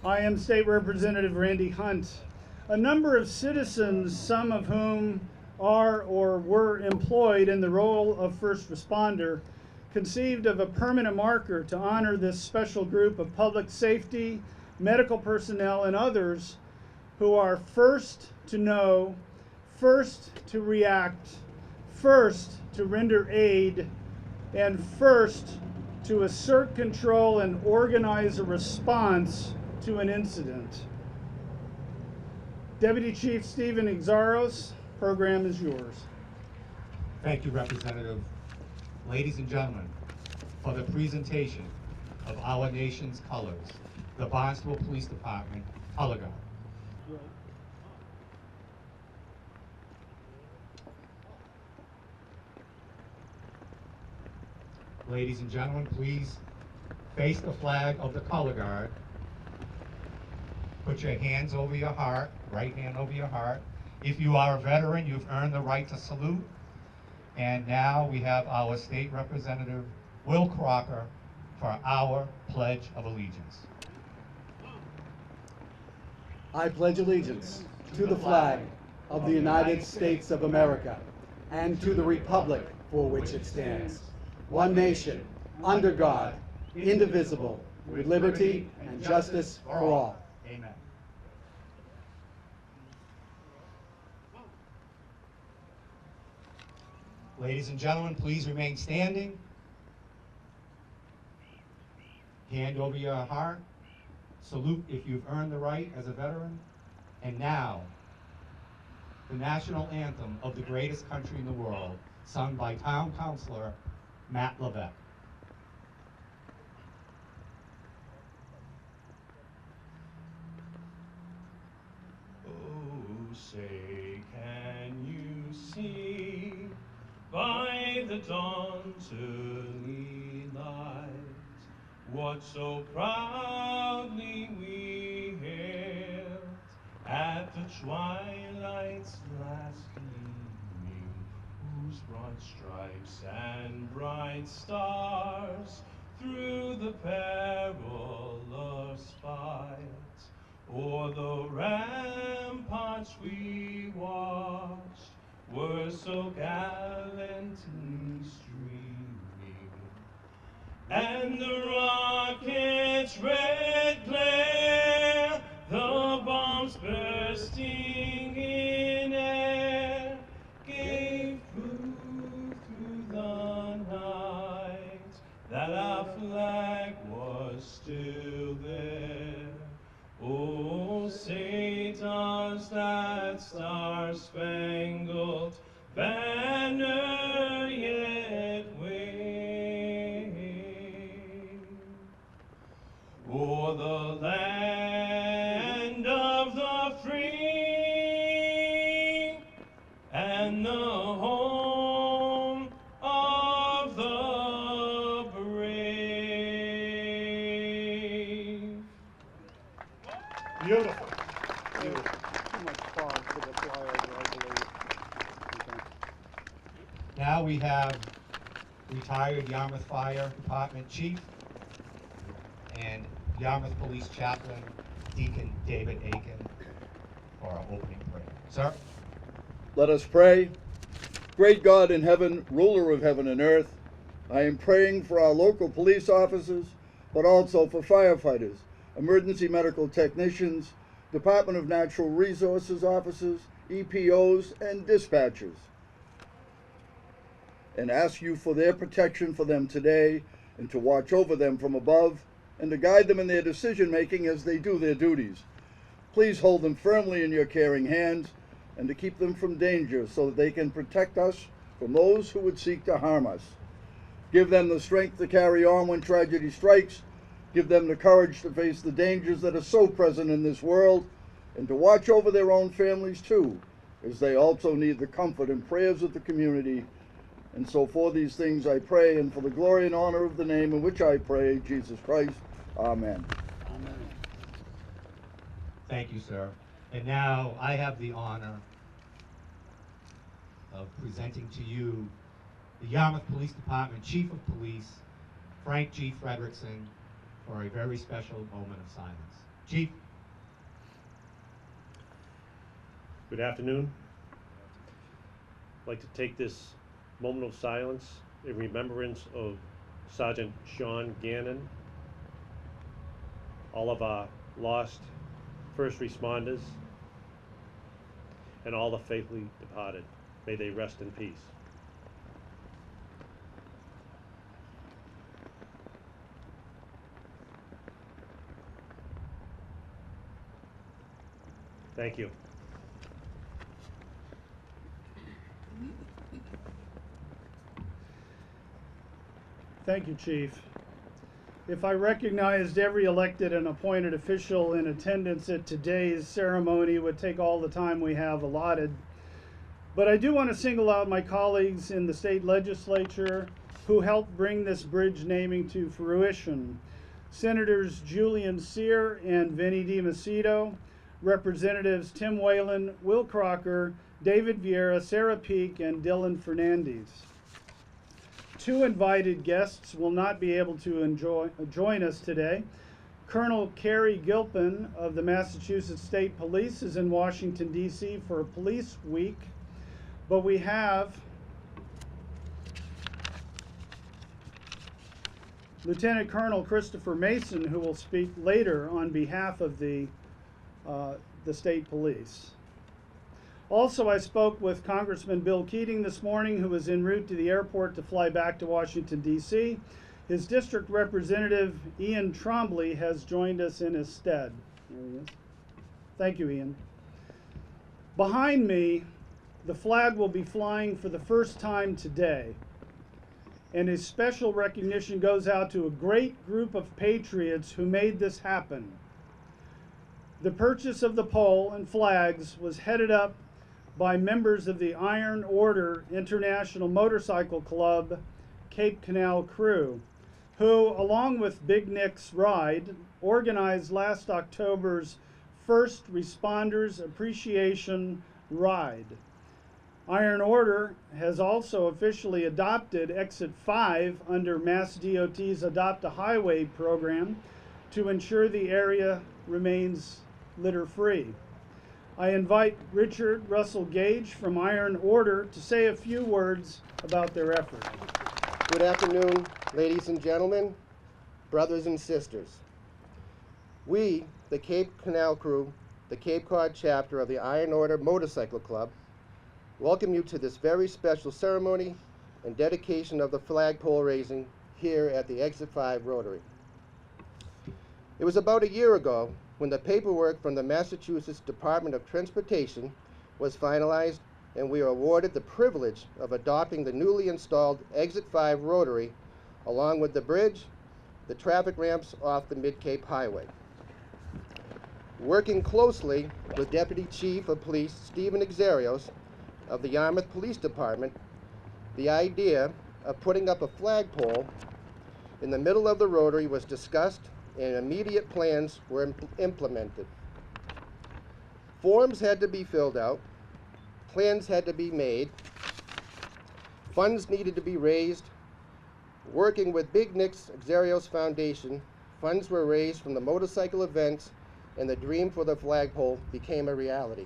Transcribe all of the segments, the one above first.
I am State Representative Randy Hunt. A number of citizens, some of whom are or were employed in the role of first responder, conceived of a permanent marker to honor this special group of public safety, medical personnel, and others who are first to know, first to react, first to render aid, and first to assert control and organize a response to an incident. Deputy Chief Stephen Exaros, program is yours. Thank you, Representative. Ladies and gentlemen, for the presentation of our nation's colors, the Barnstable Police Department Color Guard. Ladies and gentlemen, please face the flag of the Color Guard. Put your hands over your heart, right hand over your heart. If you are a veteran, you've earned the right to salute. And now we have our State Representative, Will Crocker, for our Pledge of Allegiance. I pledge allegiance to the flag of the United States of America and to the republic for which it stands, one nation, under God, indivisible, with liberty and justice for all. Amen. Ladies and gentlemen, please remain standing. Hand over your heart. Salute if you've earned the right as a veteran. And now, the national anthem of the greatest country in the world, sung by Town Councilor Matt Levesque. Oh, say, can you see by the dawn's early light what so proudly we hailed at the twilight's last gleaming, whose broad stripes and bright stars through the perilous fight o'er the ramparts we watched were so gallantly streaming, and the rocket's red glare, the bombs bursting in air, gave proof through the night that our flag was still there. Oh, say does that star-spangled banner yet wave o'er the land of the free and the home of the brave? Beautiful. Beautiful. Too much pause for the flyer, I believe. Okay. Now we have retired Yarmouth Fire Department Chief and Yarmouth Police Chaplain Deacon David Aiken for our opening prayer. Sir? Let us pray. Great God in heaven, ruler of heaven and earth, I am praying for our local police officers, but also for firefighters, emergency medical technicians, Department of Natural Resources officers, EPOs, and dispatchers, and ask you for their protection for them today and to watch over them from above and to guide them in their decision making as they do their duties. Please hold them firmly in your caring hands and to keep them from danger so that they can protect us from those who would seek to harm us. Give them the strength to carry on when tragedy strikes. Give them the courage to face the dangers that are so present in this world and to watch over their own families too, as they also need the comfort and prayers of the community. And so for these things I pray, and for the glory and honor of the name in which I pray, Jesus Christ. Amen. Amen. Thank you, sir. And now I have the honor of presenting to you the Yarmouth Police Department Chief of Police, Frank G. Frederickson, for a very special moment of silence. Chief. Good afternoon. I'd like to take this moment of silence in remembrance of Sergeant Sean Gannon, all of our lost first responders, and all the faithfully departed. May they rest in peace. Thank you. Thank you, Chief. If I recognized every elected and appointed official in attendance at today's ceremony, it would take all the time we have allotted. But I do want to single out my colleagues in the state legislature who helped bring this bridge naming to fruition. Senators Julian Sear and Vinnie DiMacedo, Representatives Tim Whalen, Will Crocker, David Vieira, Sarah Peak, and Dylan Fernandez. Two invited guests will not be able to join us today. Colonel Carrie Gilpin of the Massachusetts State Police is in Washington, D.C. for Police Week, but we have Lieutenant Colonel Christopher Mason, who will speak later on behalf of the State Police. Also, I spoke with Congressman Bill Keating this morning, who was en route to the airport to fly back to Washington, D.C. His district representative, Ian Trombley, has joined us in his stead. There he is. Thank you, Ian. Behind me, the flag will be flying for the first time today, and a special recognition goes out to a great group of patriots who made this happen. The purchase of the pole and flags was headed up by members of the Iron Order International Motorcycle Club Cape Canal crew, who, along with Big Nick's Ride, organized last October's First Responders Appreciation Ride. Iron Order has also officially adopted Exit 5 under Mass DOT's Adopt a Highway program to ensure the area remains litter-free. I invite Richard Russell Gage from Iron Order to say a few words about their effort. Good afternoon, ladies and gentlemen, brothers and sisters. We, the Cape Canal crew, the Cape Cod chapter of the Iron Order Motorcycle Club, welcome you to this very special ceremony and dedication of the flagpole raising here at the Exit 5 Rotary. It was about a year ago when the paperwork from the Massachusetts Department of Transportation was finalized and we were awarded the privilege of adopting the newly installed Exit 5 Rotary along with the bridge, the traffic ramps off the Mid-Cape Highway. Working closely with Deputy Chief of Police Stephen Exarios of the Yarmouth Police Department, the idea of putting up a flagpole in the middle of the Rotary was discussed and immediate plans were implemented. Forms had to be filled out, plans had to be made, funds needed to be raised. Working with Big Nick's Exarios Foundation, funds were raised from the motorcycle events and the dream for the flagpole became a reality.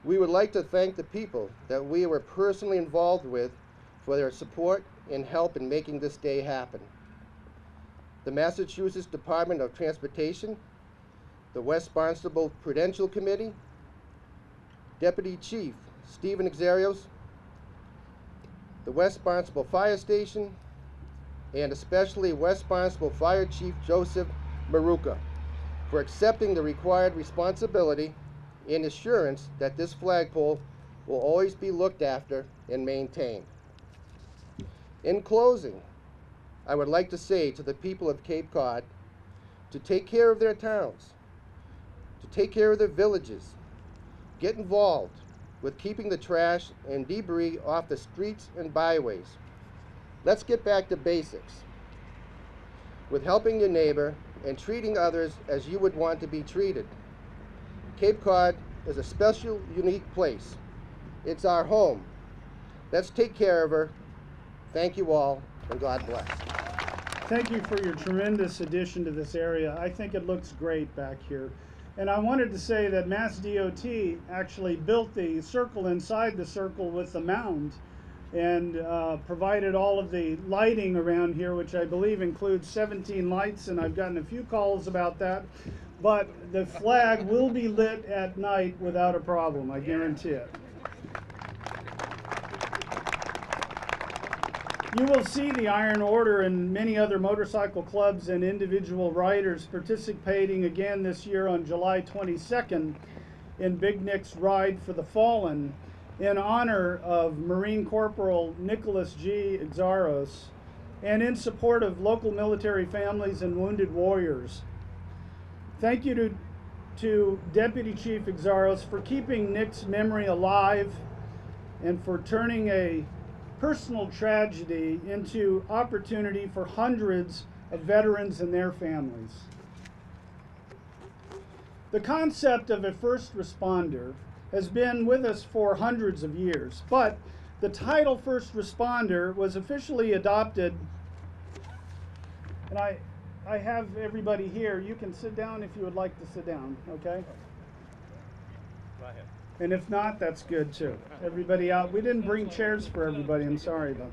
We would like to thank the people that we were personally involved with for their support and help in making this day happen. The Massachusetts Department of Transportation, the West Barnstable Prudential Committee, Deputy Chief Stephen Exarios, the West Barnstable Fire Station, and especially West Barnstable Fire Chief Joseph Maruka for accepting the required responsibility and assurance that this flagpole will always be looked after and maintained. In closing, I would like to say to the people of Cape Cod to take care of their towns, to take care of their villages, get involved with keeping the trash and debris off the streets and byways. Let's get back to basics with helping your neighbor and treating others as you would want to be treated. Cape Cod is a special, unique place. It's our home. Let's take care of her. Thank you all, and God bless. Thank you for your tremendous addition to this area. I think it looks great back here. And I wanted to say that Mass DOT actually built the circle inside the circle with the mound and provided all of the lighting around here, which I believe includes 17 lights, and I've gotten a few calls about that. But the flag will be lit at night without a problem, I guarantee it. You will see the Iron Order and many other motorcycle clubs and individual riders participating again this year on July 22nd in Big Nick's Ride for the Fallen in honor of Marine Corporal Nicholas G. Exaros and in support of local military families and wounded warriors. Thank you to Deputy Chief Exaros for keeping Nick's memory alive and for turning a personal tragedy into opportunity for hundreds of veterans and their families. The concept of a first responder has been with us for hundreds of years, but the title first responder was officially adopted, and I have everybody here. You can sit down if you would like to sit down, okay? Go ahead. And if not, that's good too. Everybody out. We didn't bring chairs for everybody. I'm sorry about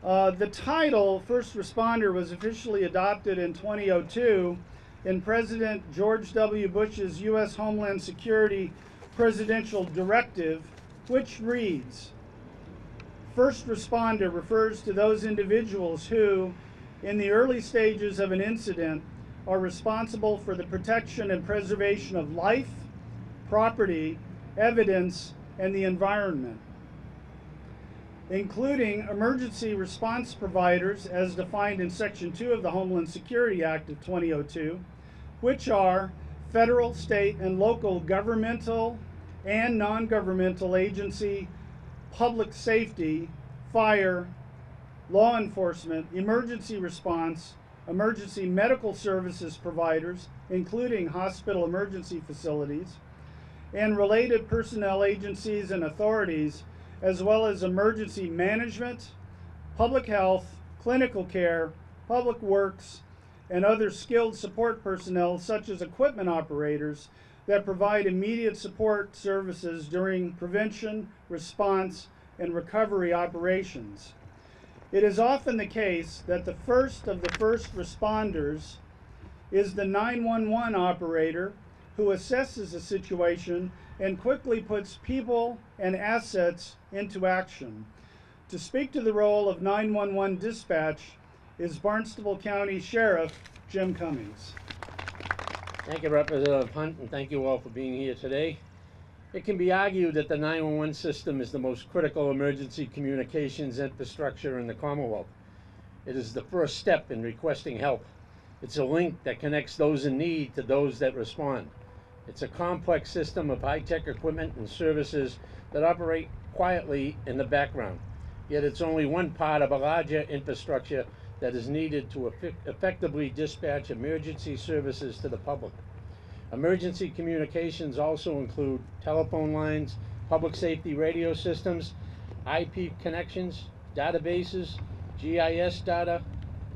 that. The title, First Responder, was officially adopted in 2002 in President George W. Bush's U.S. Homeland Security Presidential Directive, which reads, First responder refers to those individuals who, in the early stages of an incident, are responsible for the protection and preservation of life, property, evidence, and the environment, including emergency response providers as defined in Section 2 of the Homeland Security Act of 2002, which are federal, state, and local governmental and non-governmental agency, public safety, fire, law enforcement, emergency response, emergency medical services providers, including hospital emergency facilities, and related personnel agencies and authorities, as well as emergency management, public health, clinical care, public works, and other skilled support personnel such as equipment operators that provide immediate support services during prevention, response, and recovery operations. It is often the case that the first of the first responders is the 911 operator who assesses a situation and quickly puts people and assets into action. To speak to the role of 911 dispatch is Barnstable County Sheriff Jim Cummings. Thank you, Representative Hunt, and thank you all for being here today. It can be argued that the 911 system is the most critical emergency communications infrastructure in the Commonwealth. It is the first step in requesting help. It's a link that connects those in need to those that respond. It's a complex system of high-tech equipment and services that operate quietly in the background. Yet it's only one part of a larger infrastructure that is needed to effectively dispatch emergency services to the public. Emergency communications also include telephone lines, public safety radio systems, IP connections, databases, GIS data,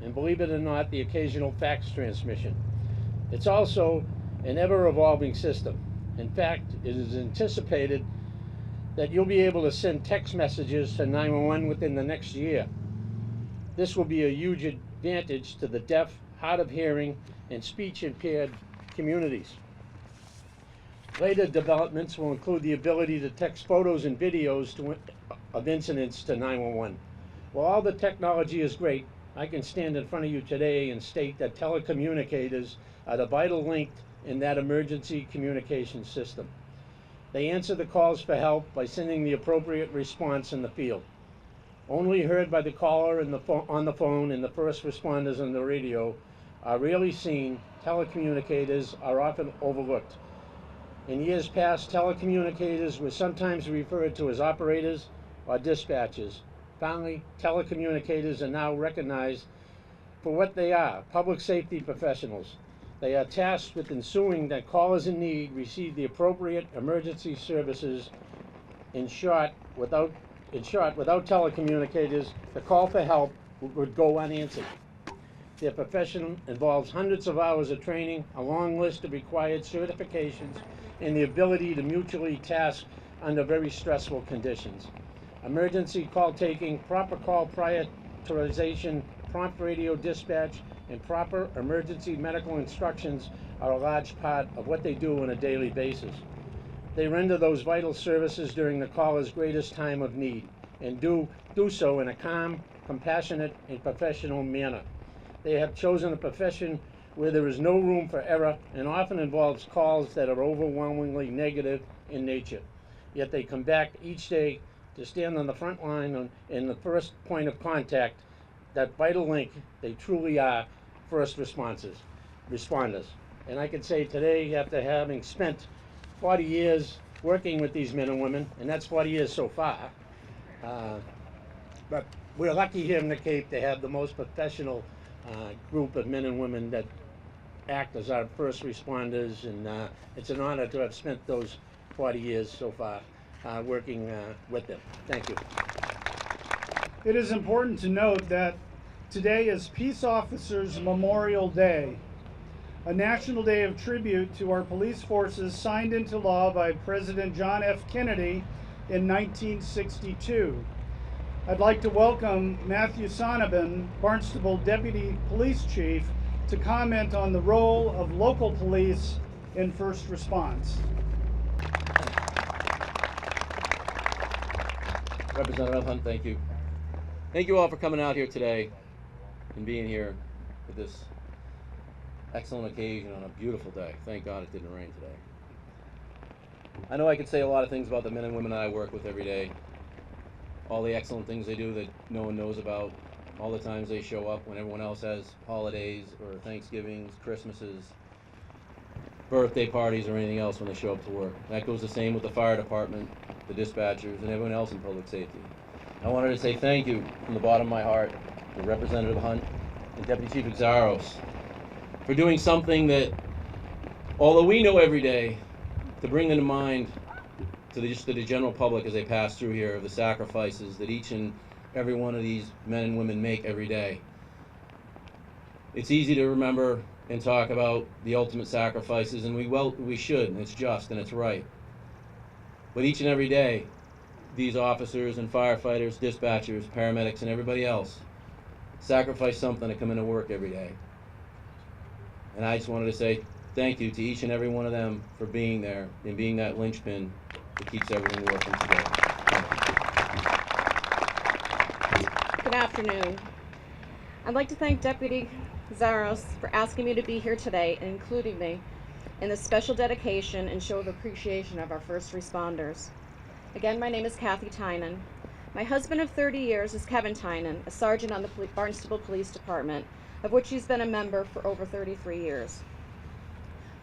and believe it or not, the occasional fax transmission. It's also an ever-evolving system. In fact, it is anticipated that you'll be able to send text messages to 911 within the next year. This will be a huge advantage to the deaf, hard of hearing, and speech-impaired communities. Later developments will include the ability to text photos and videos of incidents to 911. While all the technology is great, I can stand in front of you today and state that telecommunicators are the vital link in that emergency communication system. They answer the calls for help by sending the appropriate response in the field. Only heard by the caller on the phone and the first responders on the radio are rarely seen. Telecommunicators are often overlooked. In years past, telecommunicators were sometimes referred to as operators or dispatchers. Finally, telecommunicators are now recognized for what they are, public safety professionals. They are tasked with ensuring that callers in need receive the appropriate emergency services. In short, without telecommunicators, the call for help would go unanswered. Their profession involves hundreds of hours of training, a long list of required certifications, and the ability to mutually task under very stressful conditions. Emergency call taking, proper call prioritization, prompt radio dispatch, and proper emergency medical instructions are a large part of what they do on a daily basis. They render those vital services during the caller's greatest time of need, and do so in a calm, compassionate, and professional manner. They have chosen a profession where there is no room for error and often involves calls that are overwhelmingly negative in nature. Yet they come back each day to stand on the front line in the first point of contact, that vital link. They truly are first responders. And I can say today, after having spent 40 years working with these men and women, and that's 40 years so far, but we're lucky here in the Cape to have the most professional group of men and women that act as our first responders, and it's an honor to have spent those 40 years so far working with them. Thank you. It is important to note that today is Peace Officers Memorial Day, a national day of tribute to our police forces signed into law by President John F. Kennedy in 1962. I'd like to welcome Matthew Sonnabin, Barnstable Deputy Police Chief, to comment on the role of local police in first response. Representative Hunt, thank you. Thank you all for coming out here today and being here for this excellent occasion on a beautiful day. Thank God it didn't rain today. I know I could say a lot of things about the men and women I work with every day, all the excellent things they do that no one knows about, all the times they show up when everyone else has holidays or Thanksgivings, Christmases, birthday parties, or anything else when they show up to work. That goes the same with the fire department, the dispatchers, and everyone else in public safety. I wanted to say thank you from the bottom of my heart to Representative Hunt and Deputy Chief Exaros for doing something that, although we know every day, to bring into mind to the general public as they pass through here of the sacrifices that each and every one of these men and women make every day. It's easy to remember and talk about the ultimate sacrifices, and we should, and it's just, and it's right. But each and every day, these officers and firefighters, dispatchers, paramedics, and everybody else sacrifice something to come into work every day. And I just wanted to say thank you to each and every one of them for being there and being that linchpin that keeps everything working together. Good afternoon. I'd like to thank Deputy Zaros for asking me to be here today and including me in this special dedication and show of appreciation of our first responders. Again, my name is Kathy Tynan. My husband of 30 years is Kevin Tynan, a sergeant on the Barnstable Police Department, of which he's been a member for over 33 years.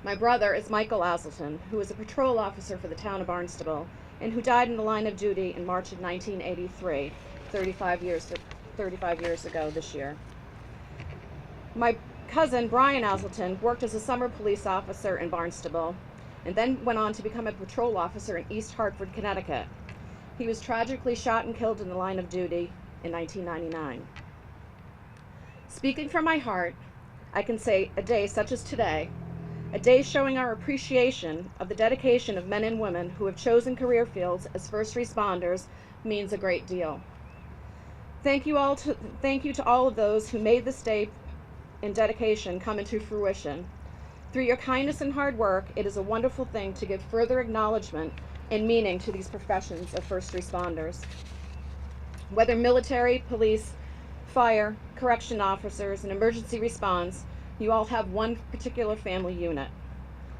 My brother is Michael Aselton, who is a patrol officer for the town of Barnstable and who died in the line of duty in March of 1983, 35 years ago this year. My cousin, Brian Aselton, worked as a summer police officer in Barnstable and then went on to become a patrol officer in East Hartford, Connecticut. He was tragically shot and killed in the line of duty in 1999. Speaking from my heart, I can say a day such as today, a day showing our appreciation of the dedication of men and women who have chosen career fields as first responders, means a great deal. Thank you to all of those who made this day and dedication come into fruition. Through your kindness and hard work, it is a wonderful thing to give further acknowledgement and meaning to these professions of first responders. Whether military, police, fire, correction officers, and emergency response, you all have one particular family unit,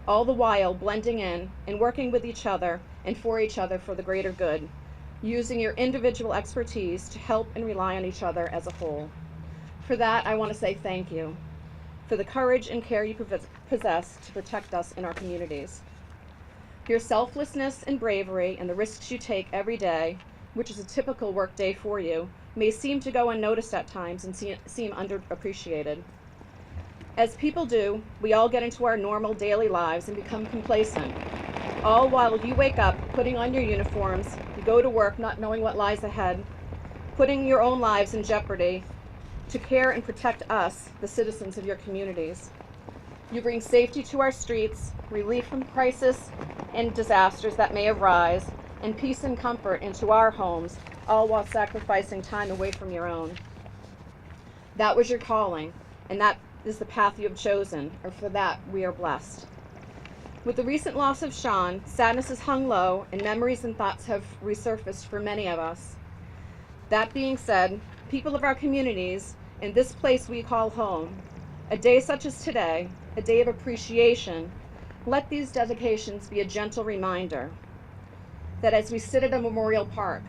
all the while blending in and working with each other and for each other for the greater good, using your individual expertise to help and rely on each other as a whole. For that, I want to say thank you for the courage and care you possess to protect us in our communities. Your selflessness and bravery and the risks you take every day, which is a typical work day for you, may seem to go unnoticed at times and seem underappreciated. As people do, we all get into our normal daily lives and become complacent, all while you wake up putting on your uniforms, you go to work not knowing what lies ahead, putting your own lives in jeopardy, to care and protect us, the citizens of your communities. You bring safety to our streets, relief from crisis and disasters that may arise, and peace and comfort into our homes, all while sacrificing time away from your own. That was your calling, and that is the path you have chosen, or for that we are blessed. With the recent loss of Sean, sadness has hung low, and memories and thoughts have resurfaced for many of us. That being said, people of our communities, in this place we call home, a day such as today, a day of appreciation, let these dedications be a gentle reminder that as we sit at a memorial park,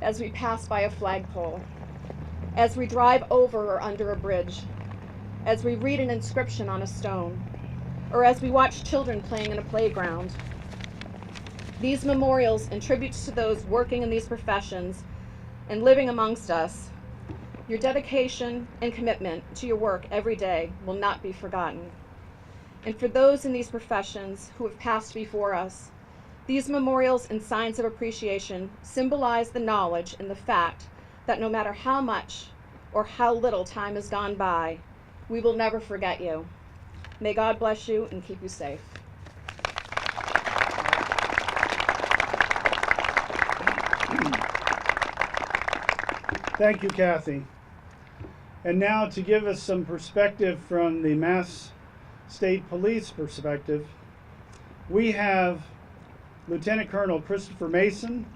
as we pass by a flagpole, as we drive over or under a bridge, as we read an inscription on a stone, or as we watch children playing in a playground, these memorials and tributes to those working in these professions and living amongst us, your dedication and commitment to your work every day will not be forgotten. And for those in these professions who have passed before us, these memorials and signs of appreciation symbolize the knowledge and the fact that no matter how much or how little time has gone by, we will never forget you. May God bless you and keep you safe. Thank you, Kathy. And now to give us some perspective from the Mass State Police perspective, we have Lieutenant Colonel Christopher Mason,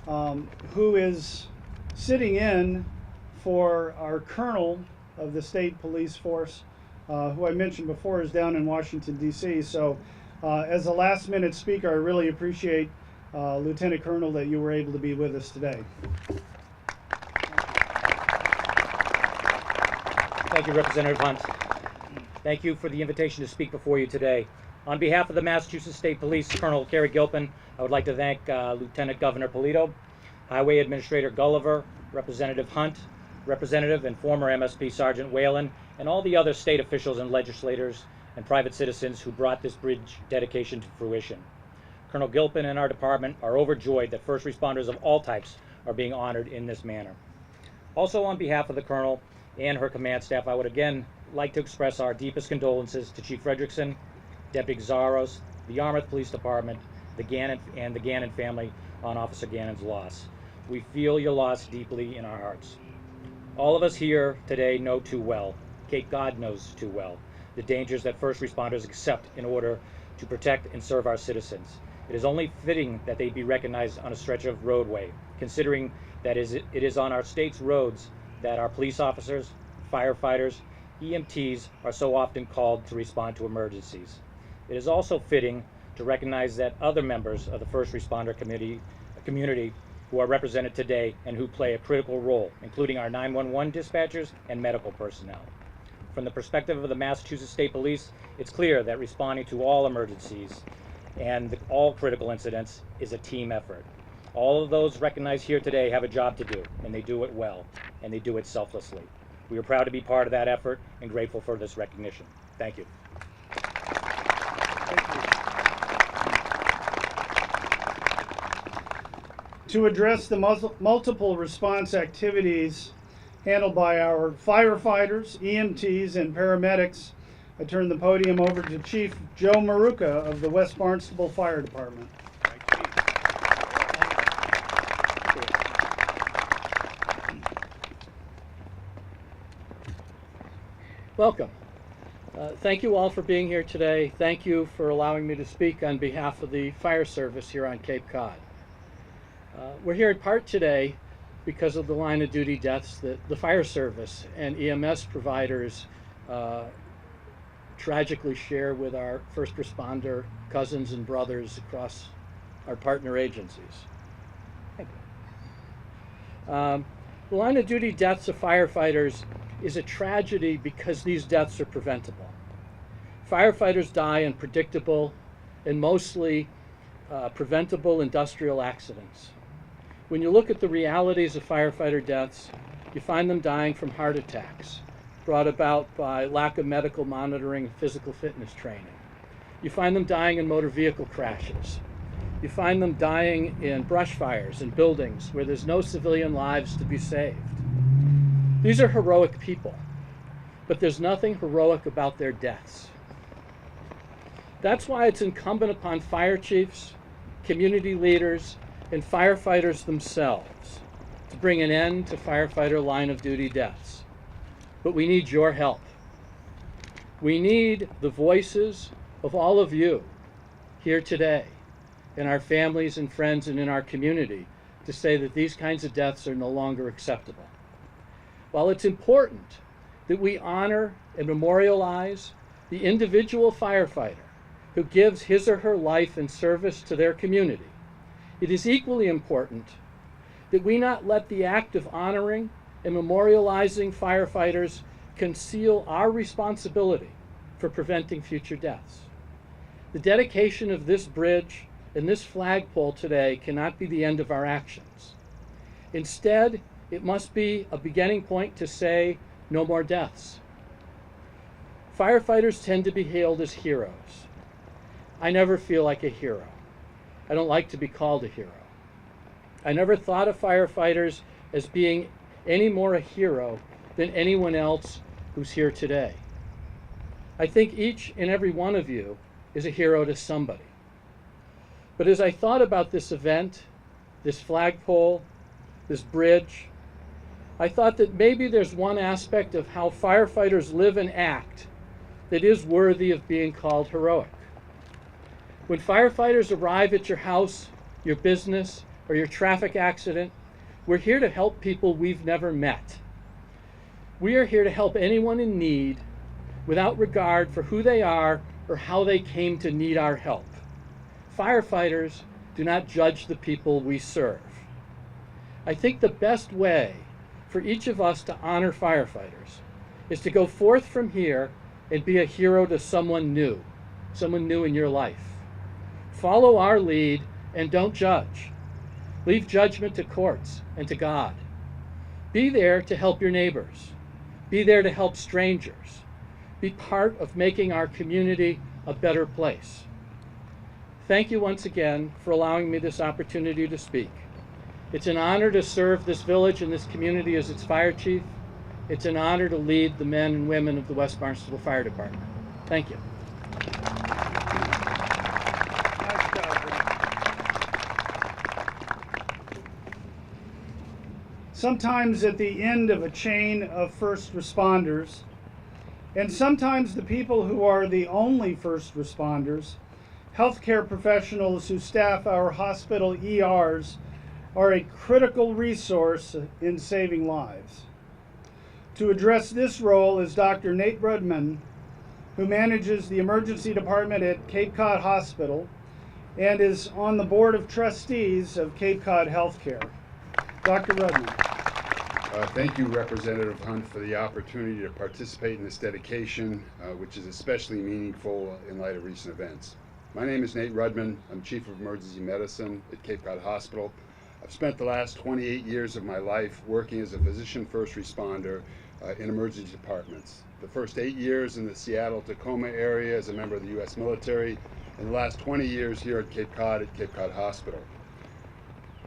who is sitting in for our Colonel of the State Police Force, who I mentioned before is down in Washington, D.C. So as a last minute speaker, I really appreciate, Lieutenant Colonel, that you were able to be with us today. Thank you, Representative Hunt. Thank you for the invitation to speak before you today. On behalf of the Massachusetts State Police, Colonel Kerry Gilpin, I would like to thank Lieutenant Governor Polito, Highway Administrator Gulliver, Representative Hunt, Representative and former MSP Sergeant Whalen, and all the other state officials and legislators and private citizens who brought this bridge dedication to fruition. Colonel Gilpin and our department are overjoyed that first responders of all types are being honored in this manner. Also, on behalf of the Colonel and her command staff, I would again like to express our deepest condolences to Chief Frederickson, Deputy Zaros, the Yarmouth Police Department, the Gannon and the Gannon family on Officer Gannon's loss. We feel your loss deeply in our hearts. All of us here today know too well, Cape Cod knows too well, the dangers that first responders accept in order to protect and serve our citizens. It is only fitting that they be recognized on a stretch of roadway, considering that it is on our state's roads that our police officers, firefighters, EMTs are so often called to respond to emergencies. It is also fitting to recognize that other members of the first responder community who are represented today and who play a critical role, including our 911 dispatchers and medical personnel. From the perspective of the Massachusetts State Police, it's clear that responding to all emergencies and all critical incidents is a team effort. All of those recognized here today have a job to do, and they do it well, and they do it selflessly. We are proud to be part of that effort and grateful for this recognition. Thank you. To address the multiple response activities handled by our firefighters, EMTs, and paramedics, I turn the podium over to Chief Joe Maruca of the West Barnstable Fire Department. Welcome. Thank you all for being here today. Thank you for allowing me to speak on behalf of the fire service here on Cape Cod. We're here in part today because of the line of duty deaths that the fire service and EMS providers tragically share with our first responder cousins and brothers across our partner agencies. Thank you. The line of duty deaths of firefighters is a tragedy because these deaths are preventable. Firefighters die in predictable and mostly preventable industrial accidents. When you look at the realities of firefighter deaths, you find them dying from heart attacks brought about by lack of medical monitoring and physical fitness training. You find them dying in motor vehicle crashes. You find them dying in brush fires in buildings where there's no civilian lives to be saved. These are heroic people, but there's nothing heroic about their deaths. That's why it's incumbent upon fire chiefs, community leaders, and firefighters themselves to bring an end to firefighter line of duty deaths. But we need your help. We need the voices of all of you here today, in our families and friends and in our community, to say that these kinds of deaths are no longer acceptable. While it's important that we honor and memorialize the individual firefighter who gives his or her life in service to their community, it is equally important that we not let the act of honoring and memorializing firefighters conceal our responsibility for preventing future deaths. The dedication of this bridge and this flagpole today cannot be the end of our actions. Instead, it must be a beginning point to say no more deaths. Firefighters tend to be hailed as heroes. I never feel like a hero. I don't like to be called a hero. I never thought of firefighters as being any more a hero than anyone else who's here today. I think each and every one of you is a hero to somebody. But as I thought about this event, this flagpole, this bridge, I thought that maybe there's one aspect of how firefighters live and act that is worthy of being called heroic. When firefighters arrive at your house, your business, or your traffic accident, we're here to help people we've never met. We are here to help anyone in need without regard for who they are or how they came to need our help. Firefighters do not judge the people we serve. I think the best way for each of us to honor firefighters is to go forth from here and be a hero to someone new in your life. Follow our lead and don't judge. Leave judgment to courts and to God. Be there to help your neighbors. Be there to help strangers. Be part of making our community a better place. Thank you once again for allowing me this opportunity to speak. It's an honor to serve this village and this community as its fire chief. It's an honor to lead the men and women of the West Barnstable Fire Department. Thank you. Sometimes at the end of a chain of first responders, and sometimes the people who are the only first responders, healthcare professionals who staff our hospital ERs are a critical resource in saving lives. To address this role is Dr. Nate Rudman, who manages the emergency department at Cape Cod Hospital and is on the board of trustees of Cape Cod Healthcare. Dr. Rudman. Thank you, Representative Hunt, for the opportunity to participate in this dedication, which is especially meaningful in light of recent events. My name is Nate Rudman. I'm Chief of Emergency Medicine at Cape Cod Hospital. I've spent the last 28 years of my life working as a physician first responder in emergency departments. The first 8 years in the Seattle-Tacoma area as a member of the U.S. military, and the last 20 years here at Cape Cod Hospital.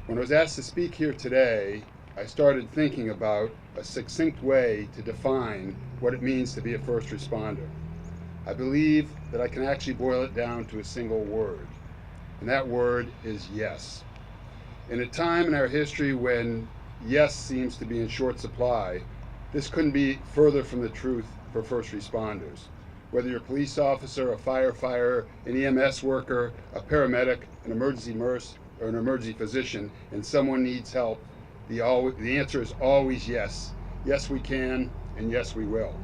When I was asked to speak here today, I started thinking about a succinct way to define what it means to be a first responder. I believe that I can actually boil it down to a single word, and that word is yes. In a time in our history when yes seems to be in short supply, this couldn't be further from the truth for first responders. Whether you're a police officer, a firefighter, an EMS worker, a paramedic, an emergency nurse, or an emergency physician, and someone needs help, the answer is always yes. Yes, we can, and yes, we will.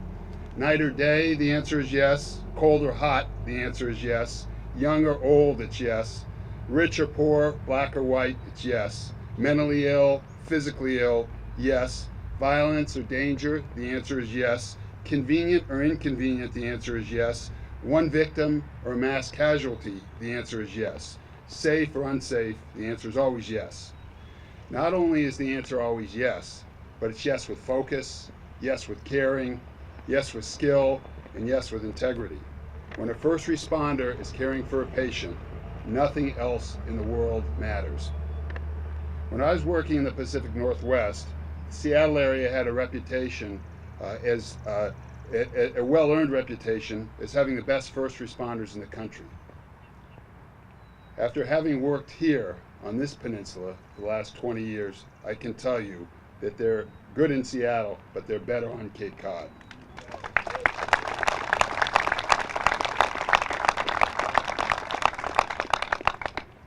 Night or day, the answer is yes. Cold or hot, the answer is yes. Young or old, it's yes. Rich or poor, black or white, it's yes. Mentally ill, physically ill, yes. Violence or danger, the answer is yes. Convenient or inconvenient, the answer is yes. One victim or mass casualty, the answer is yes. Safe or unsafe, the answer is always yes. Not only is the answer always yes, but it's yes with focus, yes with caring, yes with skill, and yes with integrity. When a first responder is caring for a patient, nothing else in the world matters. When I was working in the Pacific Northwest, Seattle area had a reputation as a well-earned reputation as having the best first responders in the country. After having worked here on this peninsula for the last 20 years, I can tell you that they're good in Seattle, but they're better on Cape Cod.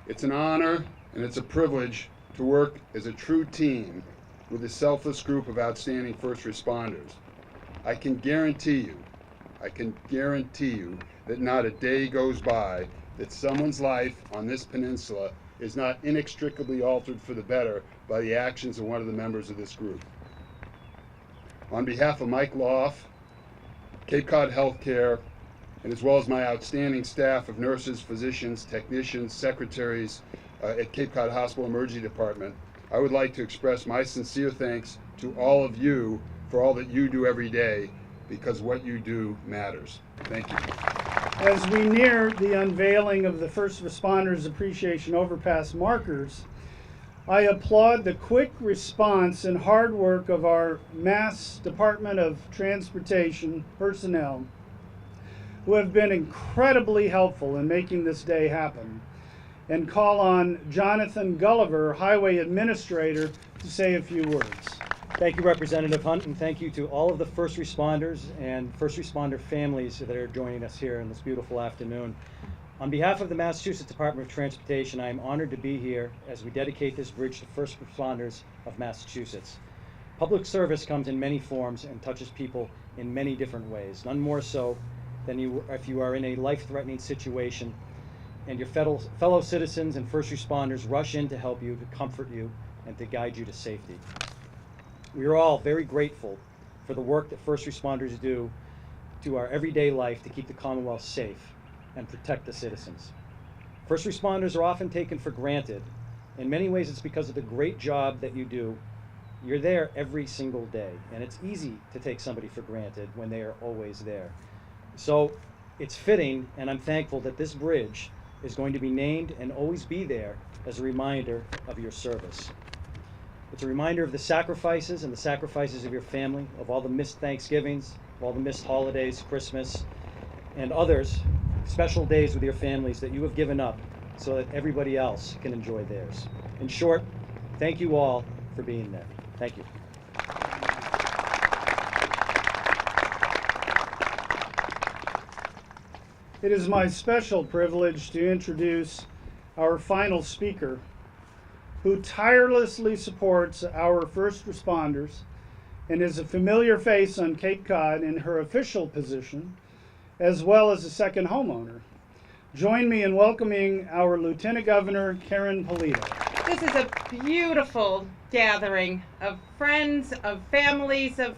It's an honor and it's a privilege to work as a true team with a selfless group of outstanding first responders. I can guarantee you that not a day goes by that someone's life on this peninsula is not inextricably altered for the better by the actions of one of the members of this group. On behalf of Mike Loff, Cape Cod Healthcare, and as well as my outstanding staff of nurses, physicians, technicians, secretaries at Cape Cod Hospital Emergency Department, I would like to express my sincere thanks to all of you for all that you do every day, because what you do matters. Thank you. As we near the unveiling of the First Responders Appreciation Overpass markers, I applaud the quick response and hard work of our Mass Department of Transportation personnel, who have been incredibly helpful in making this day happen, and call on Jonathan Gulliver, Highway Administrator, to say a few words. Thank you, Representative Hunt, and thank you to all of the first responders and first responder families that are joining us here on this beautiful afternoon. On behalf of the Massachusetts Department of Transportation, I am honored to be here as we dedicate this bridge to first responders of Massachusetts. Public service comes in many forms and touches people in many different ways, none more so than if you are in a life-threatening situation and your fellow citizens and first responders rush in to help you, to comfort you, and to guide you to safety. We are all very grateful for the work that first responders do to our everyday life to keep the Commonwealth safe and protect the citizens. First responders are often taken for granted. In many ways, it's because of the great job that you do. You're there every single day, and it's easy to take somebody for granted when they are always there. So it's fitting, and I'm thankful that this bridge is going to be named and always be there as a reminder of your service. It's a reminder of the sacrifices and the sacrifices of your family, of all the missed Thanksgivings, of all the missed holidays, Christmas, and others, special days with your families that you have given up so that everybody else can enjoy theirs. In short, thank you all for being there. Thank you. It is my special privilege to introduce our final speaker, who tirelessly supports our first responders and is a familiar face on Cape Cod in her official position, as well as a second homeowner. Join me in welcoming our Lieutenant Governor, Karen Polito. This is a beautiful gathering of friends, of families, of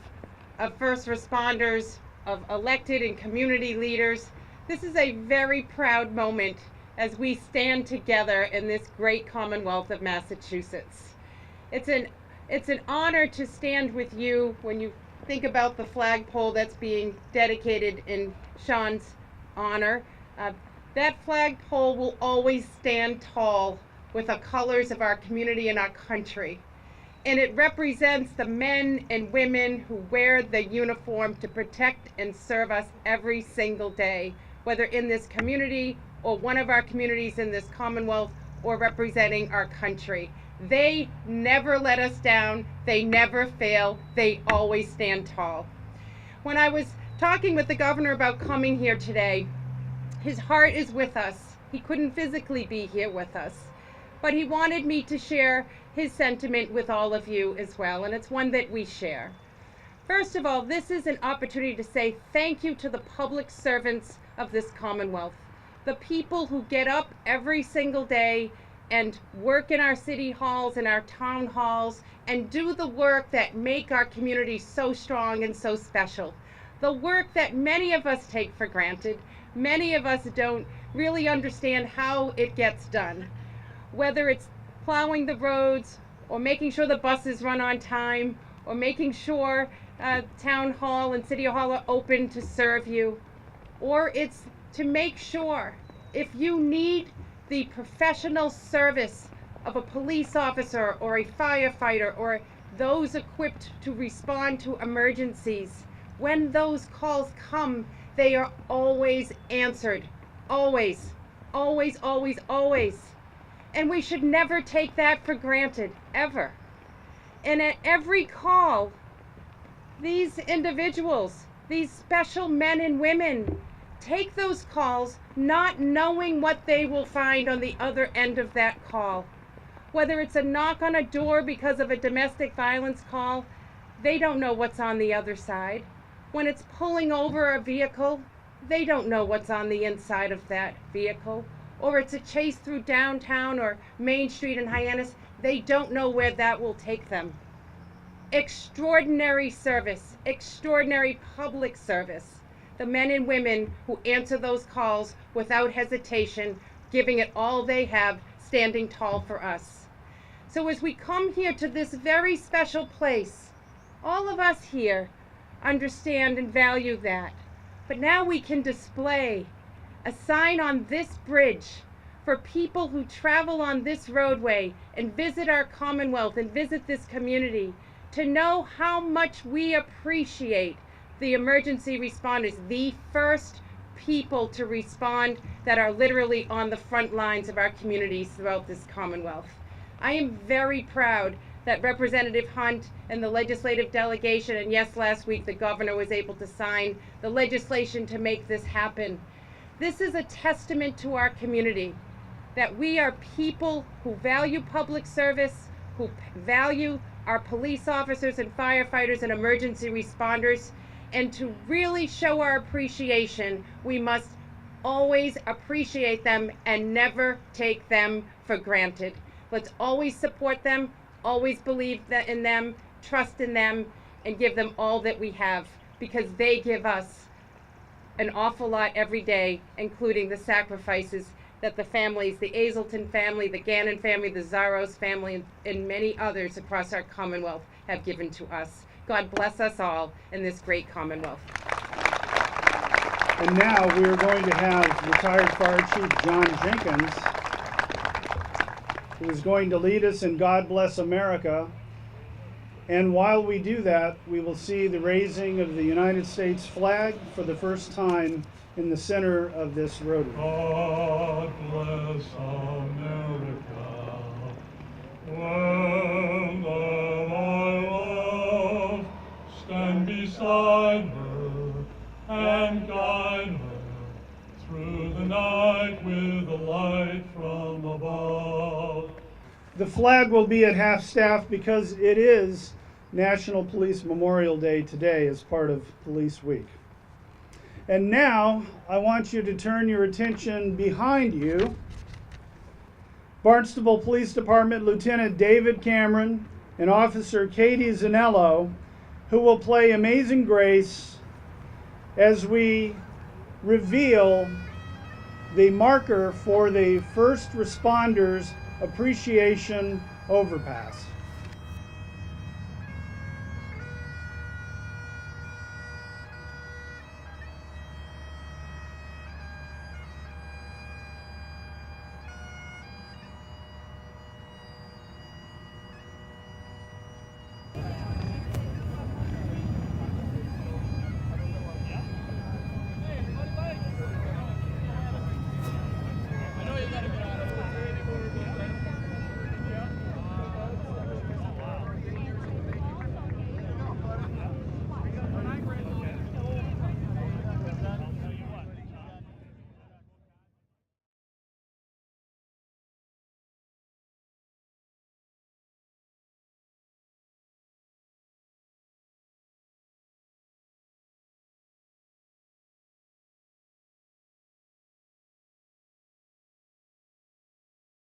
first responders, of elected and community leaders. This is a very proud moment as we stand together in this great Commonwealth of Massachusetts. It's an honor to stand with you when you think about the flagpole that's being dedicated in Sean's honor. That flagpole will always stand tall with the colors of our community and our country. And it represents the men and women who wear the uniform to protect and serve us every single day, whether in this community or one of our communities in this Commonwealth or representing our country. They never let us down. They never fail. They always stand tall. When I was talking with the governor about coming here today, his heart is with us. He couldn't physically be here with us, but he wanted me to share his sentiment with all of you as well, and it's one that we share. First of all, this is an opportunity to say thank you to the public servants of this Commonwealth, the people who get up every single day and work in our city halls and our town halls and do the work that make our community so strong and so special. The work that many of us take for granted, many of us don't really understand how it gets done. Whether it's plowing the roads or making sure the buses run on time or making sure town hall and city hall are open to serve you, or it's to make sure if you need the professional service of a police officer or a firefighter or those equipped to respond to emergencies. When those calls come, they are always answered. Always, always, always, always. And we should never take that for granted, ever. And at every call, these individuals, these special men and women, take those calls not knowing what they will find on the other end of that call. Whether it's a knock on a door because of a domestic violence call, they don't know what's on the other side. When it's pulling over a vehicle, they don't know what's on the inside of that vehicle. Or it's a chase through downtown or Main Street in Hyannis, they don't know where that will take them. Extraordinary service, extraordinary public service. The men and women who answer those calls without hesitation, giving it all they have, standing tall for us. So as we come here to this very special place, all of us here understand and value that. But now we can display a sign on this bridge for people who travel on this roadway and visit our Commonwealth and visit this community to know how much we appreciate the emergency responders, the first people to respond that are literally on the front lines of our communities throughout this Commonwealth. I am very proud that Representative Hunt and the legislative delegation, and yes, last week the governor was able to sign the legislation to make this happen. This is a testament to our community that we are people who value public service, who value our police officers and firefighters and emergency responders, and to really show our appreciation, we must always appreciate them and never take them for granted. Let's always support them, always believe that in them, trust in them, and give them all that we have, because they give us an awful lot every day, including the sacrifices that the families, the Azelton family, the Gannon family, the Zaros family, and many others across our Commonwealth have given to us. God bless us all in this great Commonwealth. And now we are going to have retired Fire Chief John Jenkins, who is going to lead us in God Bless America. And while we do that, we will see the raising of the United States flag for the first time in the center of this roadway. God bless America, when my love stand beside her and guide her through the night with a light from above. The flag will be at half-staff because it is National Police Memorial Day today as part of Police Week. And now I want you to turn your attention behind you. Barnstable Police Department Lieutenant David Cameron and Officer Katie Zanello, who will play Amazing Grace as we reveal the marker for the First Responders Appreciation Overpass.